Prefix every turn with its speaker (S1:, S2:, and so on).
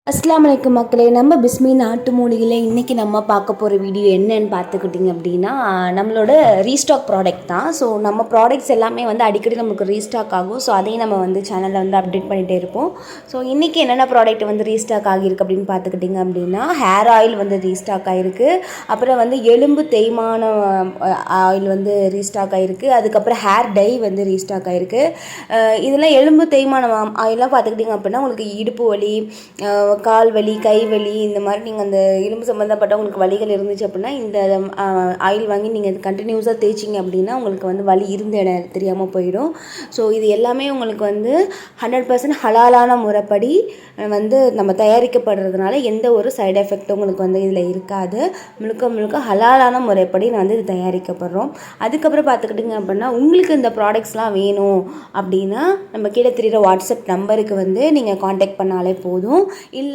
S1: அஸ்ஸலாமு அலைக்கும் மக்களே. நம்ம பிஸ்மி நாட்டு மூலிகையில் இன்றைக்கி நம்ம பார்க்க போகிற வீடியோ என்னன்னு பார்த்துக்கிட்டிங்க அப்படின்னா, நம்மளோட ரீஸ்டாக் ப்ராடக்ட் தான். ஸோ நம்ம ப்ராடக்ட்ஸ் எல்லாமே வந்து அடிக்கடி நமக்கு ரீஸ்டாக் ஆகும். ஸோ அதையும் நம்ம வந்து சேனலில் வந்து அப்டேட் பண்ணிகிட்டே இருப்போம். ஸோ இன்றைக்கி என்னென்ன ப்ராடக்ட் வந்து ரீஸ்டாக் ஆகியிருக்கு அப்படின்னு பார்த்துக்கிட்டிங்க அப்படின்னா, ஹேர் ஆயில் வந்து ரீஸ்டாக் ஆகிருக்கு. அப்புறம் வந்து எலும்பு தேய்மான ஆயில் வந்து ரீஸ்டாக் ஆகிருக்கு. அதுக்கப்புறம் ஹேர் டை வந்து ரீஸ்டாக் ஆகிருக்கு. இதெல்லாம் எலும்பு தேய்மான ஆயிலாம் பார்த்துக்கிட்டிங்க அப்படின்னா, உங்களுக்கு இடுப்பு வலி, கால் வலி, கை வலி, இந்த மாதிரி நீங்கள் அந்த எலும்பு சம்மந்தப்பட்ட உங்களுக்கு வலிகள் இருந்துச்சு அப்படின்னா இந்த ஆயில் வாங்கி நீங்கள் கண்டினியூஸாக தேய்ச்சிங்க அப்படின்னா உங்களுக்கு வந்து வலி இருந்த இடம் தெரியாமல் போயிடும். ஸோ இது எல்லாமே உங்களுக்கு வந்து 100% ஹலாலான முறைப்படி வந்து நம்ம தயாரிக்கப்படுறதுனால எந்த ஒரு சைடு எஃபெக்ட்டும் உங்களுக்கு வந்து இதில் இருக்காது. முழுக்க முழுக்க ஹலாலான முறைப்படி நான் வந்து இது தயாரிக்கப்படுறோம். அதுக்கப்புறம் பார்த்துக்கிட்டிங்க அப்படின்னா, உங்களுக்கு இந்த ப்ராடக்ட்ஸ்லாம் வேணும் அப்படின்னா நம்ம கீழே தெரிகிற வாட்ஸ்அப் நம்பருக்கு வந்து நீங்கள் காண்டாக்ட் பண்ணாலே போதும். இல்லை